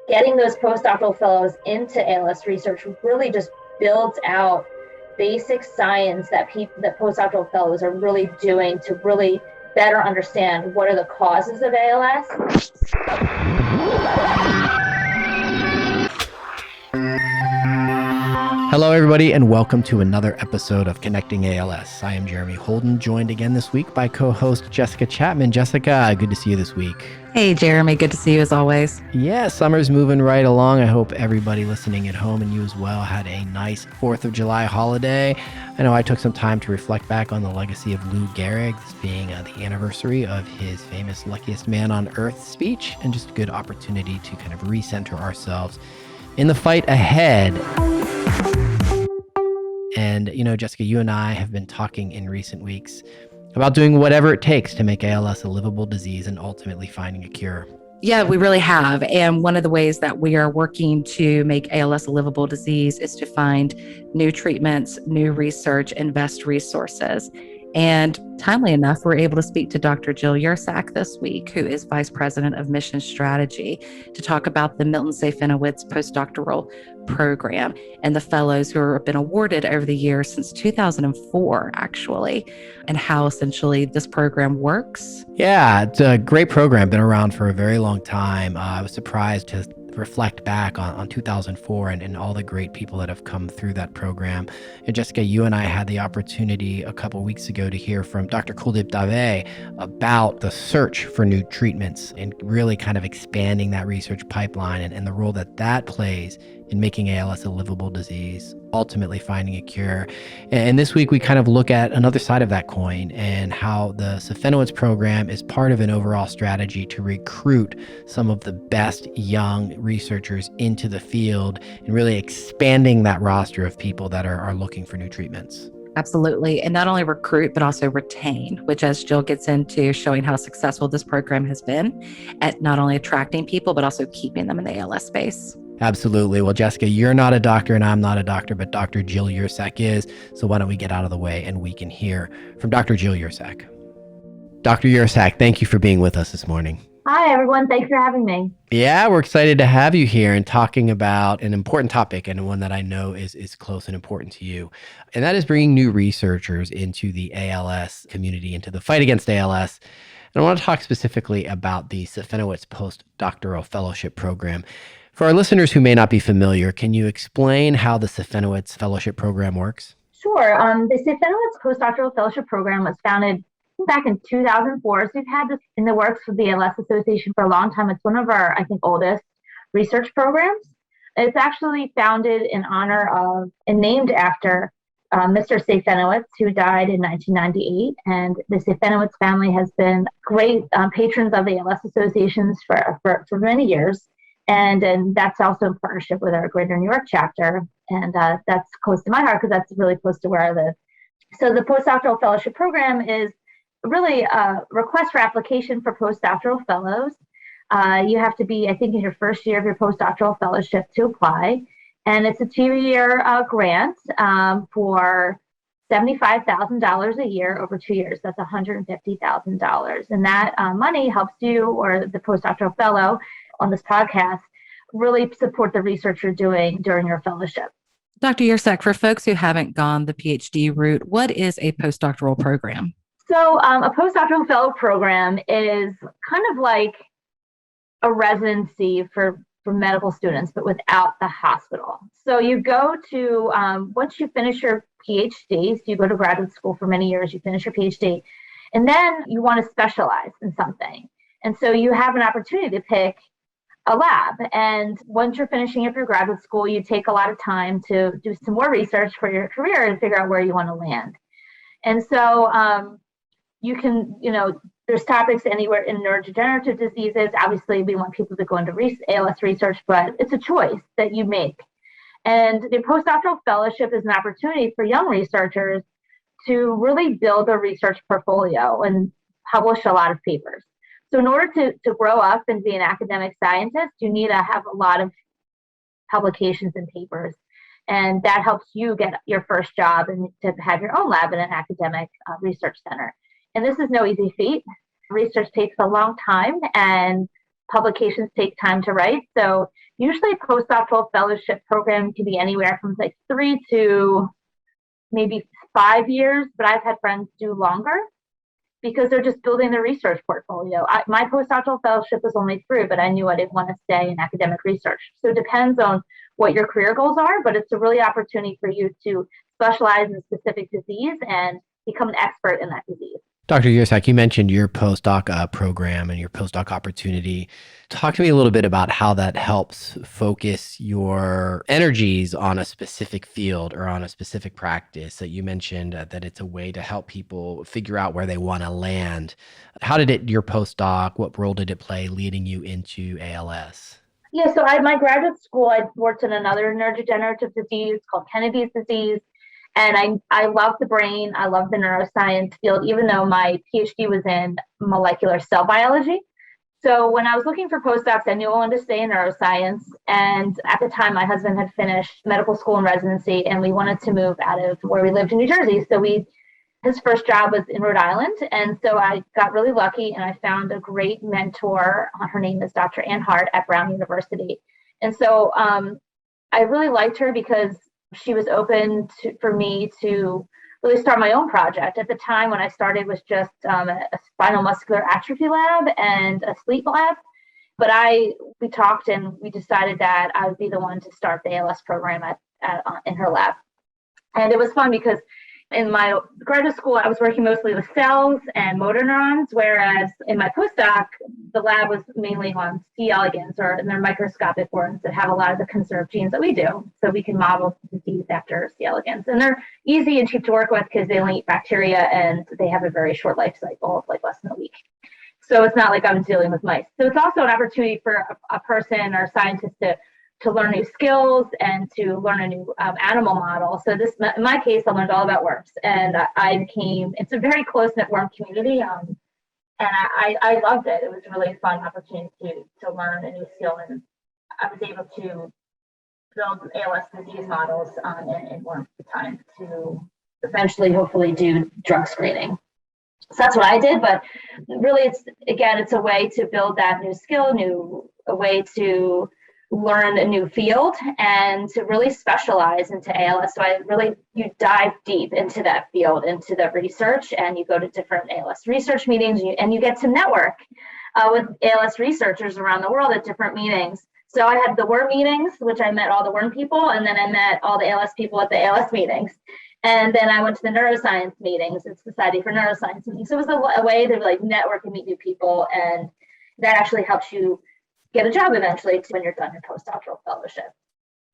getting those postdoctoral fellows into ALS research really just builds out basic science that postdoctoral fellows are really doing to really better understand what are the causes of ALS. Hello, everybody, and welcome to another episode of Connecting ALS. I am Jeremy Holden, joined again this week by co-host Jessica Chapman. Jessica, good to see you this week. Hey, Jeremy. Good to see you as always. Yeah, summer's moving right along. I hope everybody listening at home and you as well had a nice 4th of July holiday. I know I took some time to reflect back on the legacy of Lou Gehrig, this being the anniversary of his famous Luckiest Man on Earth speech, and just a good opportunity to kind of recenter ourselves in the fight ahead. And, Jessica, you and I have been talking in recent weeks about doing whatever it takes to make ALS a livable disease and ultimately finding a cure. Yeah, we really have. And one of the ways that we are working to make ALS a livable disease is to find new treatments, new research, invest resources. And timely enough, we're able to speak to Dr. Jill Yersak this week, who is Vice President of Mission Strategy, to talk about the Milton Staffanowitz Postdoctoral Program and the fellows who have been awarded over the years since 2004, actually, and how essentially this program works. Yeah, it's a great program, been around for a very long time. I was surprised to reflect back on 2004 and all the great people that have come through that program. And Jessica, you and I had the opportunity a couple of weeks ago to hear from Dr. Kuldeep Dave about the search for new treatments and really kind of expanding that research pipeline and the role that plays in making ALS a livable disease, ultimately finding a cure. And this week, we kind of look at another side of that coin and how the Staffanowitz program is part of an overall strategy to recruit some of the best young researchers into the field and really expanding that roster of people that are looking for new treatments. Absolutely. And not only recruit, but also retain, which as Jill gets into, showing how successful this program has been at not only attracting people, but also keeping them in the ALS space. Absolutely. Well, Jessica, you're not a doctor and I'm not a doctor, but Dr. Jill Yersak is. So why don't we get out of the way and we can hear from Dr. Jill Yersak. Dr. Yersak, thank you for being with us this morning. Hi, everyone. Thanks for having me. Yeah, we're excited to have you here and talking about an important topic and one that I know is close and important to you. And that is bringing new researchers into the ALS community, into the fight against ALS. And I want to talk specifically about the Staffanowitz Postdoctoral Fellowship Program. For our listeners who may not be familiar, can you explain how the Staffanowitz Fellowship Program works? Sure. The Staffanowitz Postdoctoral Fellowship Program was founded back in 2004. So we've had this in the works with the ALS Association for a long time. It's one of our, oldest research programs. It's actually founded in honor of and named after Mr. Staffanowitz, who died in 1998. And the Staffanowitz family has been great patrons of the ALS associations for many years. And that's also in partnership with our Greater New York chapter. And that's close to my heart because that's really close to where I live. So the Postdoctoral Fellowship Program is really a request for application for postdoctoral fellows. You have to be, in your first year of your postdoctoral fellowship to apply. And it's a 2-year grant for $75,000 a year over 2 years. That's $150,000. And that money helps you or the postdoctoral fellow on this podcast really support the research you're doing during your fellowship. Dr. Yersak, for folks who haven't gone the PhD route, what is a postdoctoral program? So a postdoctoral fellow program is kind of like a residency for medical students, but without the hospital. So you go to, once you finish your PhD, so you go to graduate school for many years, you finish your PhD, and then you want to specialize in something. And so you have an opportunity to pick a lab. And once you're finishing up your graduate school, you take a lot of time to do some more research for your career and figure out where you want to land. And so you can, there's topics anywhere in neurodegenerative diseases. Obviously, we want people to go into ALS research, but it's a choice that you make. And the postdoctoral fellowship is an opportunity for young researchers to really build a research portfolio and publish a lot of papers. So in order to grow up and be an academic scientist, you need to have a lot of publications and papers. And that helps you get your first job and to have your own lab in an academic research center. And this is no easy feat. Research takes a long time, and publications take time to write. So usually a postdoctoral fellowship program can be anywhere from like 3 to maybe 5 years, but I've had friends do longer because they're just building their research portfolio. My postdoctoral fellowship was only 3, but I knew I didn't want to stay in academic research. So it depends on what your career goals are, but it's a really opportunity for you to specialize in a specific disease and become an expert in that disease. Dr. Yersak, you mentioned your postdoc program and your postdoc opportunity. Talk to me a little bit about how that helps focus your energies on a specific field or on a specific practice. That you mentioned that it's a way to help people figure out where they want to land. How did your postdoc, what role did it play leading you into ALS? Yeah, so my graduate school, I worked in another neurodegenerative disease called Kennedy's disease. And I love the brain. I love the neuroscience field, even though my PhD was in molecular cell biology. So when I was looking for postdocs, I knew I wanted to stay in neuroscience. And at the time, my husband had finished medical school and residency, and we wanted to move out of where we lived in New Jersey. So his first job was in Rhode Island. And so I got really lucky and I found a great mentor. Her name is Dr. Ann Hart at Brown University. And so I really liked her because she was open for me to really start my own project. At the time when I started was just a spinal muscular atrophy lab and a sleep lab. But we talked and we decided that I would be the one to start the ALS program in her lab. And it was fun because in my graduate school, I was working mostly with cells and motor neurons, whereas in my postdoc, the lab was mainly on C. elegans, or in their microscopic forms that have a lot of the conserved genes that we do. So we can model disease after C. elegans. And they're easy and cheap to work with because they only eat bacteria and they have a very short life cycle of like less than a week. So it's not like I'm dealing with mice. So it's also an opportunity for a person or a scientist to learn new skills and to learn a new animal model. So in my case, I learned all about worms, and it's a very close-knit worm community, and I loved it. It was a really fun opportunity to learn a new skill, and I was able to build ALS disease models in worms at the time to eventually, hopefully, do drug screening. So that's what I did, but really, it's a way to build that new skill, a way to learn a new field and to really specialize into ALS. So you dive deep into that field, into the research, and you go to different ALS research meetings and you get to network with ALS researchers around the world at different meetings. So I had the worm meetings, which I met all the worm people, and then I met all the ALS people at the ALS meetings. And then I went to the neuroscience meetings, the Society for Neuroscience meetings. So it was a way to like network and meet new people, and that actually helps you get a job eventually when you're done your postdoctoral fellowship.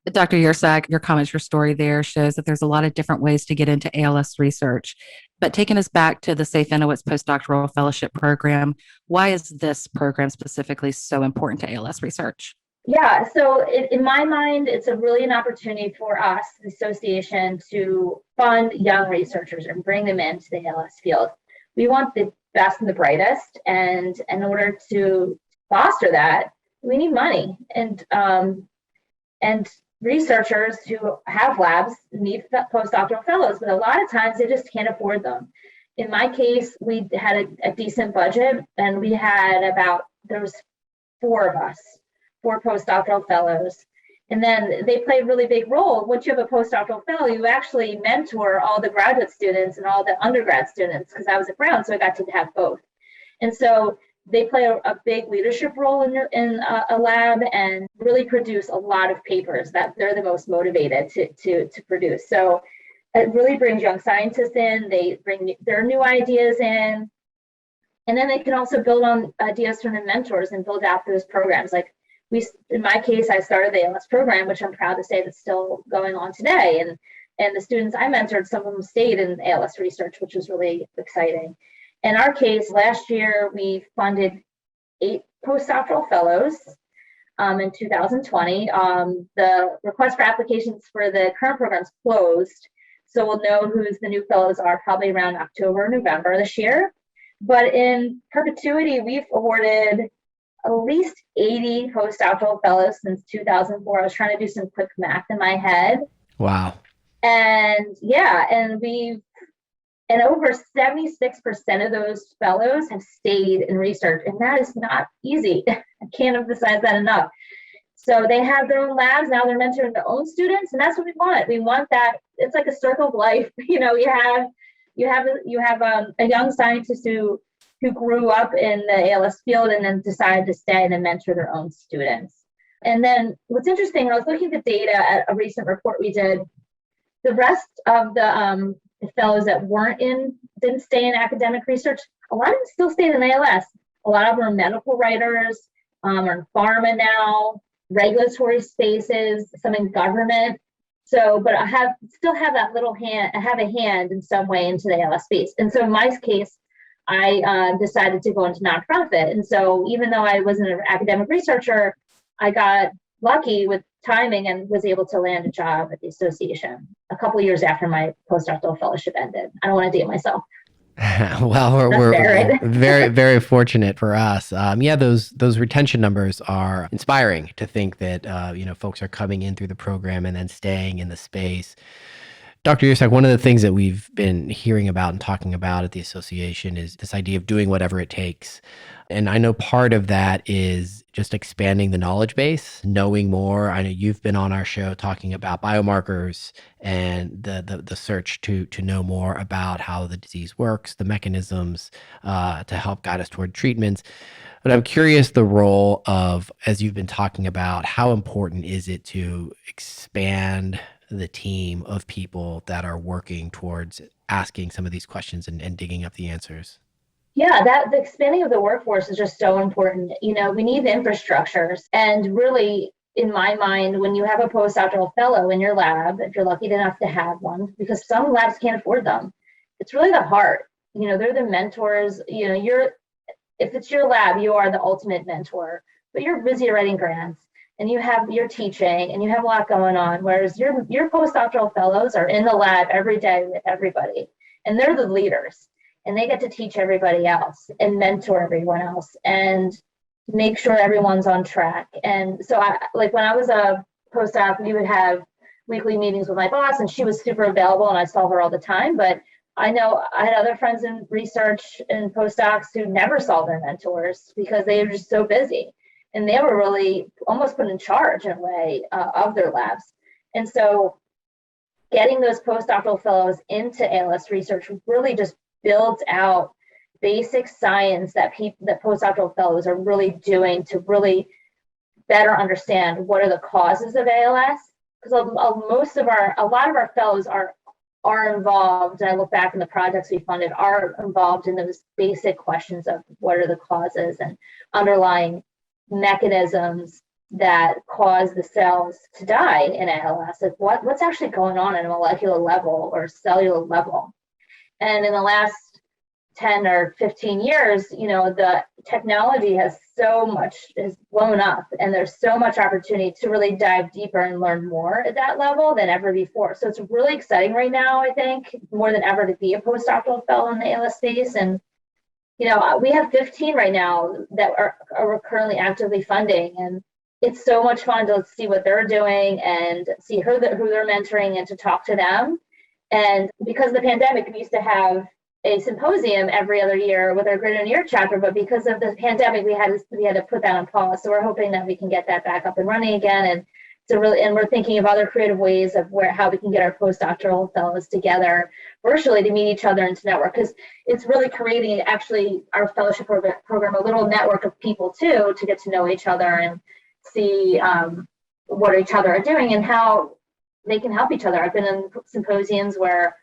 Dr. Yersak, your comments, your story there shows that there's a lot of different ways to get into ALS research. But taking us back to the Staffanowitz PostDoctoral Fellowship Program, why is this program specifically so important to ALS research? Yeah, so in my mind, it's really an opportunity for us, the association, to fund young researchers and bring them into the ALS field. We want the best and the brightest, and in order to foster that, we need money, and researchers who have labs need postdoctoral fellows, but a lot of times they just can't afford them. In my case, we had a decent budget, and we had there was 4 of us, 4 postdoctoral fellows, and then they play a really big role. Once you have a postdoctoral fellow, you actually mentor all the graduate students and all the undergrad students, because I was at Brown, so I got to have both. And so they play a big leadership role in a lab and really produce a lot of papers that they're the most motivated to produce. So it really brings young scientists in, they bring their new ideas in, and then they can also build on ideas from the mentors and build out those programs. Like in my case, I started the ALS program, which I'm proud to say that's still going on today. And the students I mentored, some of them stayed in ALS research, which was really exciting. In our case, last year, we funded 8 postdoctoral fellows in 2020. The request for applications for the current programs closed, so we'll know who the new fellows are probably around October, November this year. But in perpetuity, we've awarded at least 80 postdoctoral fellows since 2004. I was trying to do some quick math in my head. Wow. And yeah, and we've And over 76% of those fellows have stayed in research, and that is not easy. I can't emphasize that enough. So they have their own labs. Now they're mentoring their own students, and that's what we want. We want that. It's like a circle of life. You have a young scientist who grew up in the ALS field and then decided to stay and then mentor their own students. And then what's interesting, I was looking at the data at a recent report we did. The rest of the fellows that didn't stay in academic research, a lot of them still stayed in ALS. A lot of them are medical writers, are in pharma now, regulatory spaces, some in government. So, but I still have that little hand. I have a hand in some way into the ALS space. And so in my case, I decided to go into nonprofit. And so even though I wasn't an academic researcher, I got lucky with timing and was able to land a job at the association a couple of years after my postdoctoral fellowship ended. I don't want to date myself. Well, we're fair, right? very, very fortunate for us. Those retention numbers are inspiring to think that, folks are coming in through the program and then staying in the space. Dr. Yersak, one of the things that we've been hearing about and talking about at the association is this idea of doing whatever it takes. And I know part of that is just expanding the knowledge base, knowing more. I know you've been on our show talking about biomarkers and the search to know more about how the disease works, the mechanisms to help guide us toward treatments. But I'm curious the role of, as you've been talking about, how important is it to expand the team of people that are working towards asking some of these questions and digging up the answers? Yeah, the expanding of the workforce is just so important. We need the infrastructures. And really, in my mind, when you have a postdoctoral fellow in your lab, if you're lucky enough to have one, because some labs can't afford them, it's really the heart. They're the mentors. If it's your lab, you are the ultimate mentor, but you're busy writing grants and you're teaching and you have a lot going on. Whereas your postdoctoral fellows are in the lab every day with everybody, and they're the leaders. And they get to teach everybody else and mentor everyone else and make sure everyone's on track. And so when I was a postdoc, we would have weekly meetings with my boss, and she was super available and I saw her all the time. But I know I had other friends in research and postdocs who never saw their mentors because they were just so busy. And they were really almost put in charge in a way of their labs. And so getting those postdoctoral fellows into ALS research really just builds out basic science that postdoctoral fellows are really doing to really better understand what are the causes of ALS. Because a lot of our fellows are involved, and I look back in the projects we funded, are involved in those basic questions of what are the causes and underlying mechanisms that cause the cells to die in ALS. Like what's actually going on at a molecular level or cellular level. And in the last 10 or 15 years, the technology has blown up, and there's so much opportunity to really dive deeper and learn more at that level than ever before. So it's really exciting right now, I think, more than ever, to be a postdoctoral fellow in the ALS space. And, we have 15 right now that are currently actively funding, and it's so much fun to see what they're doing and see who they're mentoring and to talk to them. And because of the pandemic, we used to have a symposium every other year with our Greater New York chapter, but because of the pandemic, we had to put that on pause. So we're hoping that we can get that back up and running again. And we're thinking of other creative ways of how we can get our postdoctoral fellows together virtually to meet each other and to network, because it's really creating actually our fellowship program a little network of people too, to get to know each other and see what each other are doing and how they can help each other. I've been in symposiums where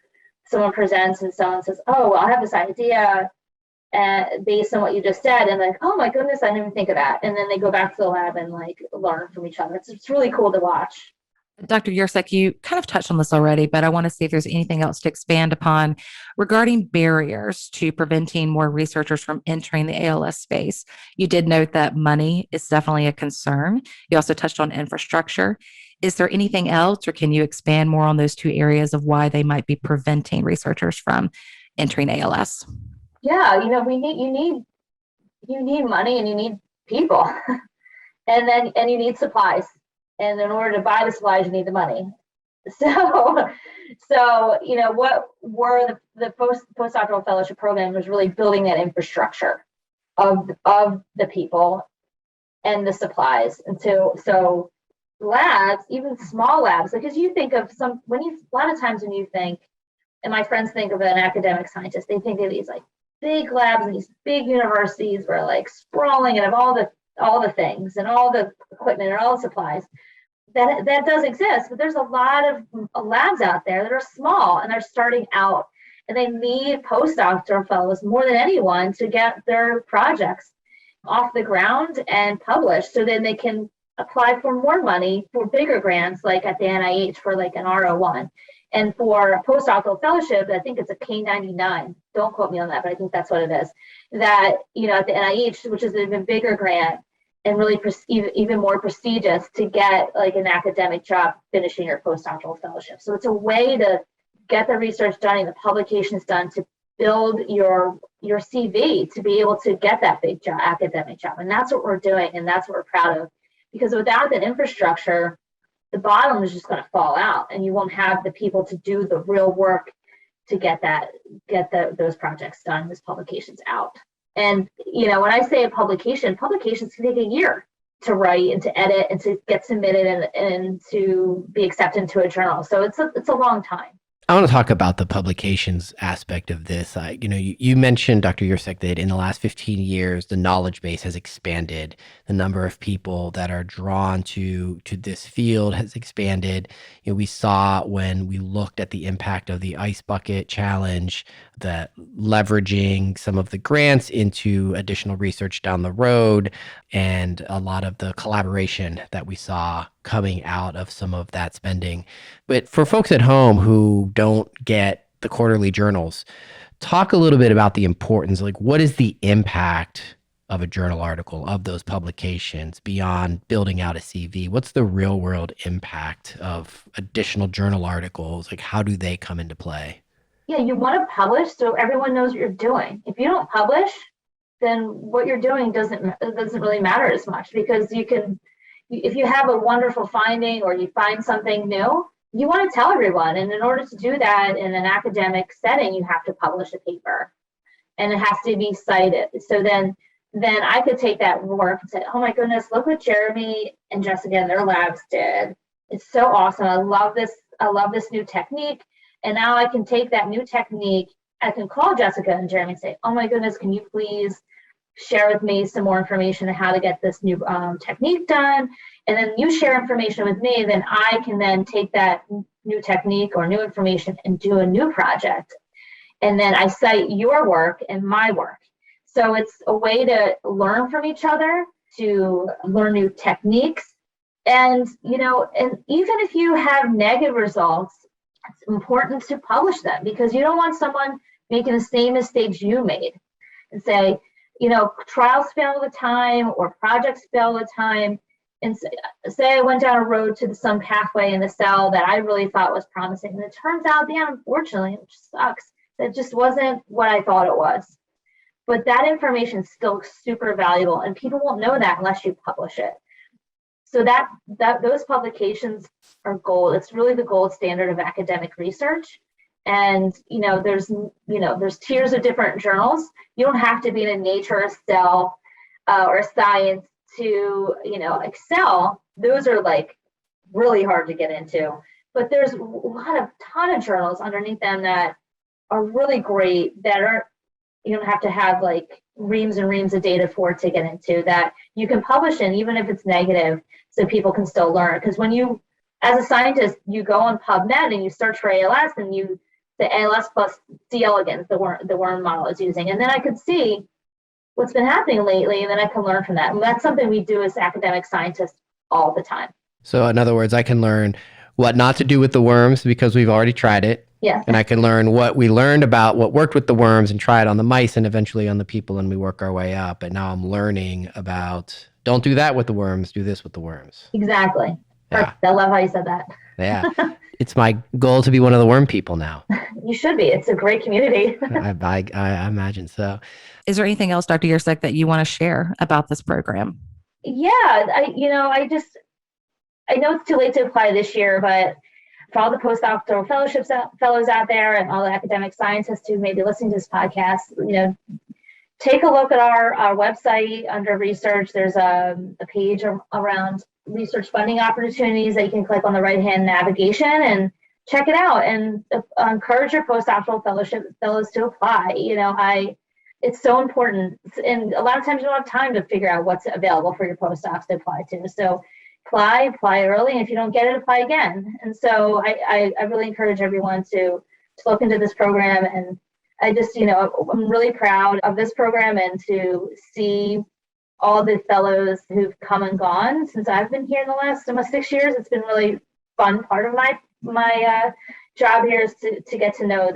someone presents and someone says, "Oh, well, I have this idea based on what you just said," and like, "Oh my goodness, I didn't even think of that." And then they go back to the lab and learn from each other. It's really cool to watch. Dr. Yersak, you kind of touched on this already, but I want to see if there's anything else to expand upon regarding barriers to preventing more researchers from entering the ALS space. You did note that money is definitely a concern. You also touched on infrastructure. Is there anything else, or can you expand more on those two areas of why they might be preventing researchers from entering ALS? Yeah, you need money and you need people, and you need supplies. And in order to buy the supplies, you need the money. So, what were the postdoctoral fellowship program was really building that infrastructure of the people and the supplies. And so labs, even small labs, because you think of a lot of times when you think, and my friends think of an academic scientist, they think of these like big labs and these big universities where like sprawling and have all the things and all the equipment and all the supplies. That does exist, but there's a lot of labs out there that are small and they're starting out, and they need postdoctoral fellows more than anyone to get their projects off the ground and published, so then they can apply for more money for bigger grants, like at the NIH for like an R01. And for a postdoctoral fellowship, I think it's a K99. Don't quote me on that, but I think that's what it is. That, at the NIH, which is an even bigger grant, and really even more prestigious to get like an academic job finishing your postdoctoral fellowship. So it's a way to get the research done and the publications done to build your CV to be able to get that big job, academic job. And that's what we're doing, and that's what we're proud of. Because without that infrastructure, the bottom is just going to fall out, and you won't have the people to do the real work to get those projects done, those publications out. And, when I say publications can take a year to write and to edit and to get submitted and to be accepted into a journal. So it's a long time. I want to talk about the publications aspect of this. You mentioned, Dr. Yersak, that in the last 15 years, the knowledge base has expanded. The number of people that are drawn to this field has expanded. We saw when we looked at the impact of the Ice Bucket Challenge, that leveraging some of the grants into additional research down the road, and a lot of the collaboration that we saw coming out of some of that spending. But for folks at home who don't get the quarterly journals, talk a little bit about the importance, like what is the impact of a journal article, of those publications, beyond building out a CV? What's the real world impact of additional journal articles? Like, how do they come into play? Yeah, you want to publish so everyone knows what you're doing. If you don't publish, then what you're doing doesn't really matter as much, because if you have a wonderful finding or you find something new, you want to tell everyone. And in order to do that in an academic setting, you have to publish a paper, and it has to be cited. So then I could take that work and say, oh my goodness, look what Jeremy and Jessica and their labs did. It's so awesome. I love this new technique. And now I can take that new technique, I can call Jessica and Jeremy and say, oh my goodness, can you please share with me some more information on how to get this new technique done? And then you share information with me, then I can then take that new technique or new information and do a new project. And then I cite your work and my work. So it's a way to learn from each other, to learn new techniques. And, and even if you have negative results, it's important to publish them, because you don't want someone making the same mistakes you made and say, trials fail all the time or projects fail all the time. And say I went down a road to some pathway in the cell that I really thought was promising, and it turns out, unfortunately, which sucks, that just wasn't what I thought it was. But that information is still super valuable, and people won't know that unless you publish it. So that those publications are gold. It's really the gold standard of academic research. And there's tiers of different journals. You don't have to be in a Nature, or Cell, or Science to excel. Those are like really hard to get into. But there's a ton of journals underneath them that are really great, that you don't have to have like reams and reams of data for to get into, that you can publish in, even if it's negative, so people can still learn. Because when you, as a scientist, you go on PubMed and you search for ALS, and the ALS plus C. elegans, the worm model is using, and then I could see what's been happening lately, and then I can learn from that. And that's something we do as academic scientists all the time. So in other words, I can learn what not to do with the worms because we've already tried it. Yeah. And I can learn what we learned about what worked with the worms and try it on the mice and eventually on the people, and we work our way up. But now I'm learning about, don't do that with the worms, do this with the worms. Exactly. Yeah. I love how you said that. Yeah. It's my goal to be one of the worm people now. You should be. It's a great community. I imagine so. Is there anything else, Dr. Yersak, that you want to share about this program? Yeah, I know it's too late to apply this year, but For all the postdoctoral fellows out there and all the academic scientists who may be listening to this podcast, take a look at our website under research. There's a page around research funding opportunities that you can click on the right-hand navigation and check it out, and encourage your postdoctoral fellows to apply. It's so important. And a lot of times you don't have time to figure out what's available for your postdocs to apply to. So apply early. And if you don't get it, apply again. And so I really encourage everyone to look into this program. And I just, I'm really proud of this program and to see all the fellows who've come and gone since I've been here in the last almost 6 years. It's been really fun part of my job here is to get to know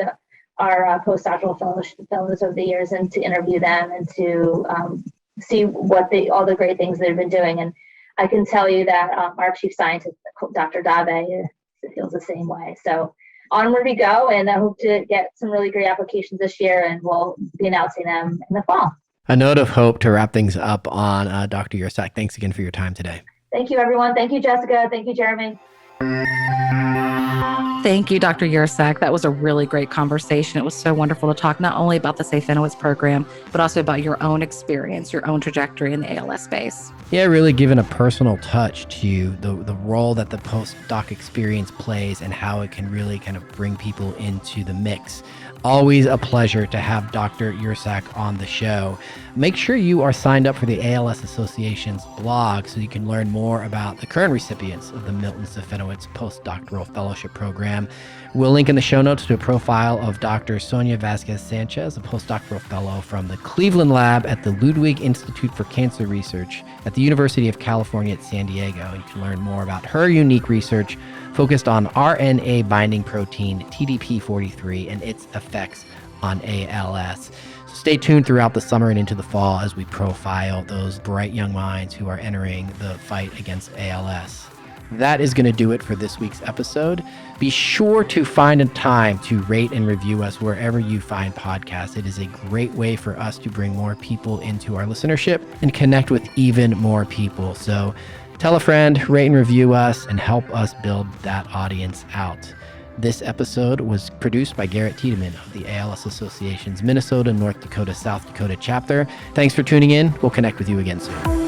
our postdoctoral fellows over the years and to interview them and to see all the great things they've been doing. And I can tell you that our chief scientist, Dr. Dave, feels the same way. So onward we go, and I hope to get some really great applications this year, and we'll be announcing them in the fall. A note of hope to wrap things up on Dr. Yersak. Thanks again for your time today. Thank you, everyone. Thank you, Jessica. Thank you, Jeremy. Thank you, Dr. Yersak. That was a really great conversation. It was so wonderful to talk not only about the Staffanowitz program, but also about your own experience, your own trajectory in the ALS space. Yeah, really giving a personal touch to the role that the postdoc experience plays and how it can really kind of bring people into the mix. Always a pleasure to have Dr. Yersak on the show. Make sure you are signed up for the ALS Association's blog so you can learn more about the current recipients of the Milton Staffanowitz Postdoctoral Fellowship Program. We'll link in the show notes to a profile of Dr. Sonia Vasquez-Sanchez, a postdoctoral fellow from the Cleveland Lab at the Ludwig Institute for Cancer Research at the University of California at San Diego. You can learn more about her unique research focused on RNA binding protein TDP43 and its effects on ALS. So stay tuned throughout the summer and into the fall as we profile those bright young minds who are entering the fight against ALS. That is going to do it for this week's episode. Be sure to find a time to rate and review us wherever you find podcasts. It is a great way for us to bring more people into our listenership and connect with even more people. So tell a friend, rate and review us, and help us build that audience out. This episode was produced by Garrett Tiedemann of the ALS Association's Minnesota, North Dakota, South Dakota chapter. Thanks for tuning in. We'll connect with you again soon.